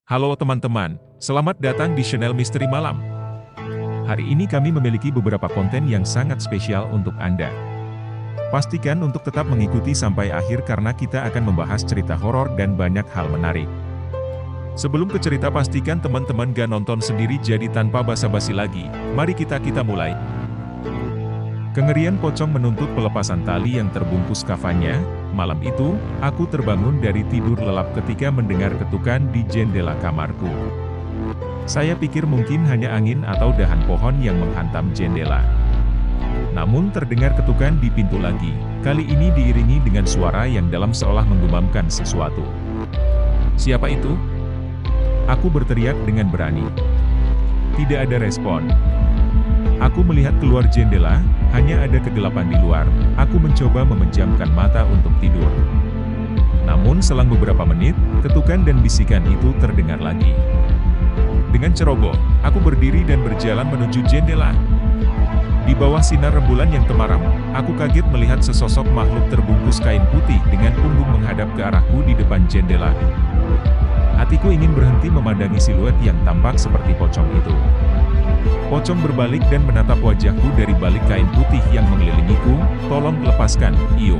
Halo teman-teman, selamat datang di channel Misteri Malam. Hari ini kami memiliki beberapa konten yang sangat spesial untuk Anda. Pastikan untuk tetap mengikuti sampai akhir karena kita akan membahas cerita horor dan banyak hal menarik. Sebelum ke cerita, pastikan teman-teman gak nonton sendiri, jadi tanpa basa-basi lagi, mari kita mulai. Kengerian pocong menuntut pelepasan tali yang terbungkus kafannya. Malam itu, aku terbangun dari tidur lelap ketika mendengar ketukan di jendela kamarku. Saya pikir mungkin hanya angin atau dahan pohon yang menghantam jendela. Namun terdengar ketukan di pintu lagi, kali ini diiringi dengan suara yang dalam seolah menggumamkan sesuatu. Siapa itu? Aku berteriak dengan berani. Tidak ada respon. Aku melihat keluar jendela, hanya ada kegelapan di luar. Aku mencoba memejamkan mata untuk tidur. Namun selang beberapa menit, ketukan dan bisikan itu terdengar lagi. Dengan ceroboh, aku berdiri dan berjalan menuju jendela. Di bawah sinar rembulan yang temaram, aku kaget melihat sesosok makhluk terbungkus kain putih dengan punggung menghadap ke arahku di depan jendela. Hatiku ingin berhenti memandangi siluet yang tampak seperti pocong itu. Pocong berbalik dan menatap wajahku dari balik kain putih yang mengelilingiku. "Tolong lepaskan, Iyo."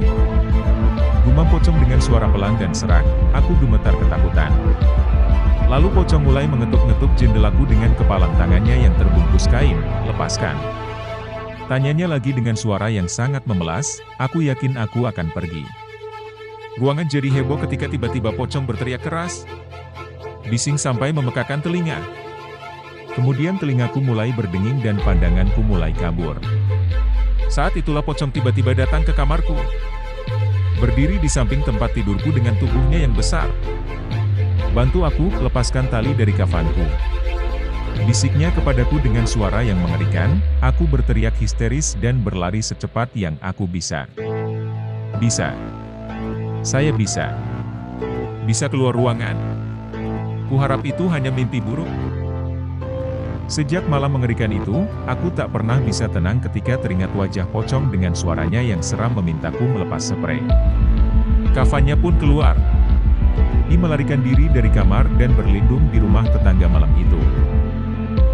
Gumam pocong dengan suara pelan dan serak. Aku gemetar ketakutan. Lalu pocong mulai mengetuk-ngetuk jendelaku dengan kepalan tangannya yang terbungkus kain. "Lepaskan." Tanyanya lagi dengan suara yang sangat memelas. Aku yakin aku akan pergi. Ruangan jadi heboh ketika tiba-tiba pocong berteriak keras. Bising sampai memekakan telinga. Kemudian telingaku mulai berdenging dan pandanganku mulai kabur. Saat itulah pocong tiba-tiba datang ke kamarku. Berdiri di samping tempat tidurku dengan tubuhnya yang besar. "Bantu aku, lepaskan tali dari kafanku," bisiknya kepadaku dengan suara yang mengerikan. Aku berteriak histeris dan berlari secepat yang aku bisa. Bisa. Saya bisa. Bisa keluar ruangan. Kuharap itu hanya mimpi buruk. Sejak malam mengerikan itu, aku tak pernah bisa tenang ketika teringat wajah pocong dengan suaranya yang seram memintaku melepas sprei. Kafannya pun keluar. Ia melarikan diri dari kamar dan berlindung di rumah tetangga malam itu.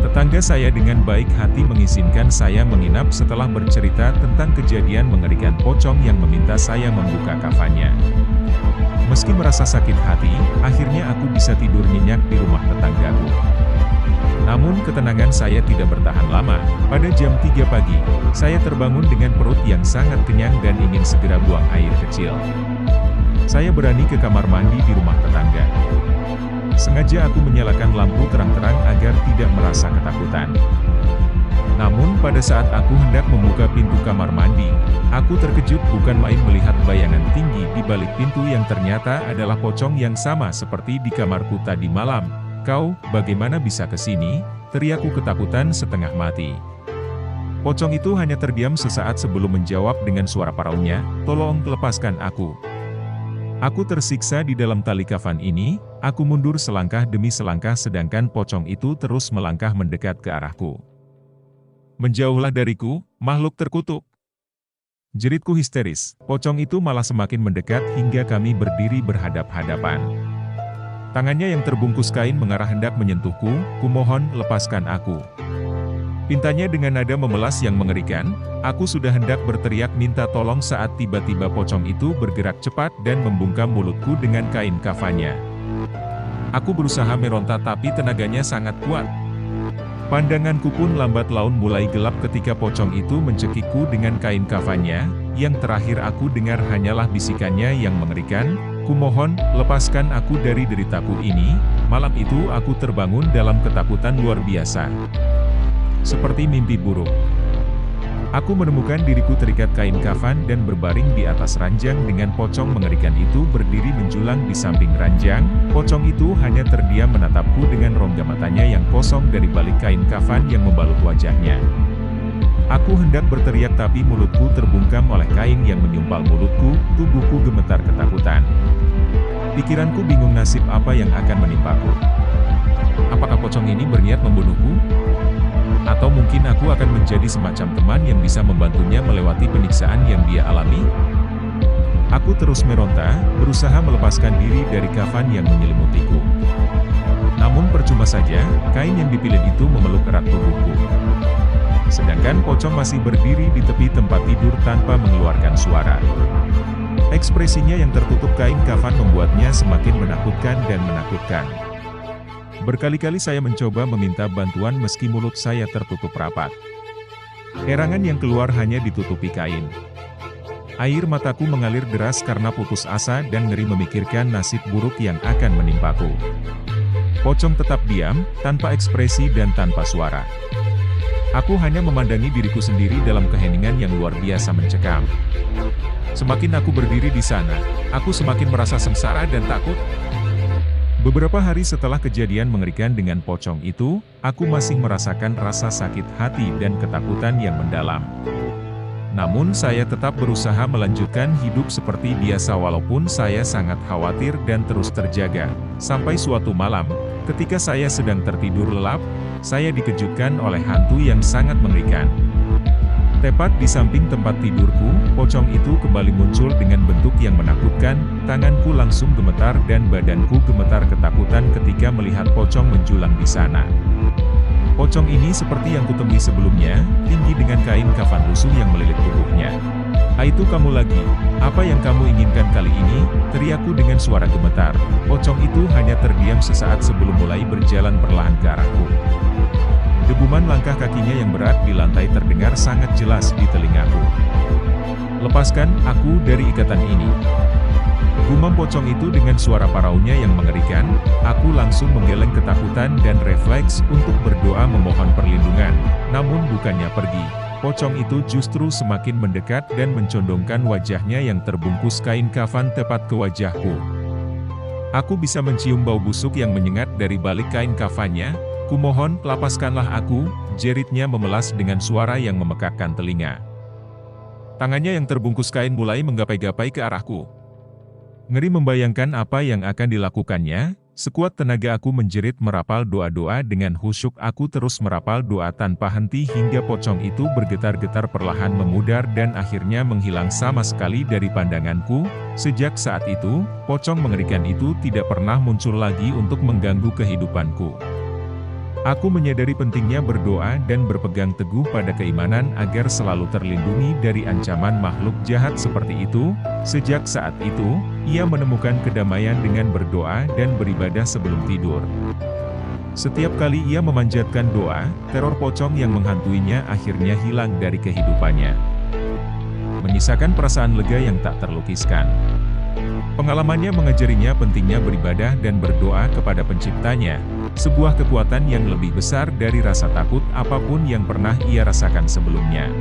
Tetangga saya dengan baik hati mengizinkan saya menginap setelah bercerita tentang kejadian mengerikan pocong yang meminta saya membuka kafannya. Meski merasa sakit hati, akhirnya aku bisa tidur nyenyak di rumah tetanggaku. Namun ketenangan saya tidak bertahan lama. Pada jam 3 pagi, saya terbangun dengan perut yang sangat kenyang dan ingin segera buang air kecil. Saya berani ke kamar mandi di rumah tetangga. Sengaja aku menyalakan lampu terang-terang agar tidak merasa ketakutan. Namun pada saat aku hendak membuka pintu kamar mandi, aku terkejut bukan main melihat bayangan tinggi di balik pintu yang ternyata adalah pocong yang sama seperti di kamarku tadi malam. "Kau, bagaimana bisa ke sini?" teriakku ketakutan setengah mati. Pocong itu hanya terdiam sesaat sebelum menjawab dengan suara paraunya, "Tolong lepaskan aku. Aku tersiksa di dalam tali kafan ini." Aku mundur selangkah demi selangkah sedangkan pocong itu terus melangkah mendekat ke arahku. "Menjauhlah dariku, makhluk terkutuk!" jeritku histeris. Pocong itu malah semakin mendekat hingga kami berdiri berhadap-hadapan. Tangannya yang terbungkus kain mengarah hendak menyentuhku. "Kumohon, lepaskan aku." Pintanya dengan nada memelas yang mengerikan. Aku sudah hendak berteriak minta tolong saat tiba-tiba pocong itu bergerak cepat dan membungkam mulutku dengan kain kafannya. Aku berusaha meronta tapi tenaganya sangat kuat. Pandanganku pun lambat laun mulai gelap ketika pocong itu mencekikku dengan kain kafannya. Yang terakhir aku dengar hanyalah bisikannya yang mengerikan, "Kumohon, lepaskan aku dari deritaku ini." Malam itu aku terbangun dalam ketakutan luar biasa. Seperti mimpi buruk. Aku menemukan diriku terikat kain kafan dan berbaring di atas ranjang dengan pocong mengerikan itu berdiri menjulang di samping ranjang. Pocong itu hanya terdiam menatapku dengan rongga matanya yang kosong dari balik kain kafan yang membalut wajahnya. Aku hendak berteriak tapi mulutku terbungkam oleh kain yang menyumpal mulutku. Tubuhku gemetar ketakutan. Pikiranku bingung nasib apa yang akan menimpaku. Apakah pocong ini berniat membunuhku? Atau mungkin aku akan menjadi semacam teman yang bisa membantunya melewati penyiksaan yang dia alami? Aku terus meronta, berusaha melepaskan diri dari kafan yang menyelimutiku. Namun percuma saja, kain yang dipilih itu memeluk erat tubuhku. Sedangkan pocong masih berdiri di tepi tempat tidur tanpa mengeluarkan suara. Ekspresinya yang tertutup kain kafan membuatnya semakin menakutkan dan menakutkan. Berkali-kali saya mencoba meminta bantuan meski mulut saya tertutup rapat. Erangan yang keluar hanya ditutupi kain. Air mataku mengalir deras karena putus asa dan ngeri memikirkan nasib buruk yang akan menimpaku. Pocong tetap diam, tanpa ekspresi dan tanpa suara. Aku hanya memandangi diriku sendiri dalam keheningan yang luar biasa mencekam. Semakin aku berdiri di sana, aku semakin merasa sengsara dan takut. Beberapa hari setelah kejadian mengerikan dengan pocong itu, aku masih merasakan rasa sakit hati dan ketakutan yang mendalam. Namun saya tetap berusaha melanjutkan hidup seperti biasa walaupun saya sangat khawatir dan terus terjaga. Sampai suatu malam, ketika saya sedang tertidur lelap, saya dikejutkan oleh hantu yang sangat mengerikan. Tepat di samping tempat tidurku, pocong itu kembali muncul dengan bentuk yang menakutkan, tanganku langsung gemetar dan badanku gemetar ketakutan ketika melihat pocong menjulang di sana. Pocong ini seperti yang kutemui sebelumnya, tinggi dengan kain kafan lusuh yang melilit tubuhnya. Itu kamu lagi, apa yang kamu inginkan kali ini? Teriakku dengan suara gemetar. Pocong itu hanya terdiam sesaat sebelum mulai berjalan perlahan ke arahku. Debuman langkah kakinya yang berat di lantai terdengar sangat jelas di telingaku. Lepaskan aku dari ikatan ini. Gumam pocong itu dengan suara paraunya yang mengerikan. Aku langsung menggeleng ketakutan dan refleks untuk berdoa memohon perlindungan. Namun bukannya pergi, pocong itu justru semakin mendekat dan mencondongkan wajahnya yang terbungkus kain kafan tepat ke wajahku. Aku bisa mencium bau busuk yang menyengat dari balik kain kafannya. Kumohon, lepaskanlah aku, jeritnya memelas dengan suara yang memekakkan telinga. Tangannya yang terbungkus kain mulai menggapai-gapai ke arahku. Ngeri membayangkan apa yang akan dilakukannya, sekuat tenaga aku menjerit merapal doa-doa dengan khusyuk aku terus merapal doa tanpa henti hingga pocong itu bergetar-getar perlahan memudar dan akhirnya menghilang sama sekali dari pandanganku. Sejak saat itu, pocong mengerikan itu tidak pernah muncul lagi untuk mengganggu kehidupanku. Aku menyadari pentingnya berdoa dan berpegang teguh pada keimanan agar selalu terlindungi dari ancaman makhluk jahat seperti itu. Sejak saat itu, ia menemukan kedamaian dengan berdoa dan beribadah sebelum tidur. Setiap kali ia memanjatkan doa, teror pocong yang menghantuinya akhirnya hilang dari kehidupannya, menyisakan perasaan lega yang tak terlukiskan. Pengalamannya mengajarinya pentingnya beribadah dan berdoa kepada penciptanya, sebuah kekuatan yang lebih besar dari rasa takut apapun yang pernah ia rasakan sebelumnya.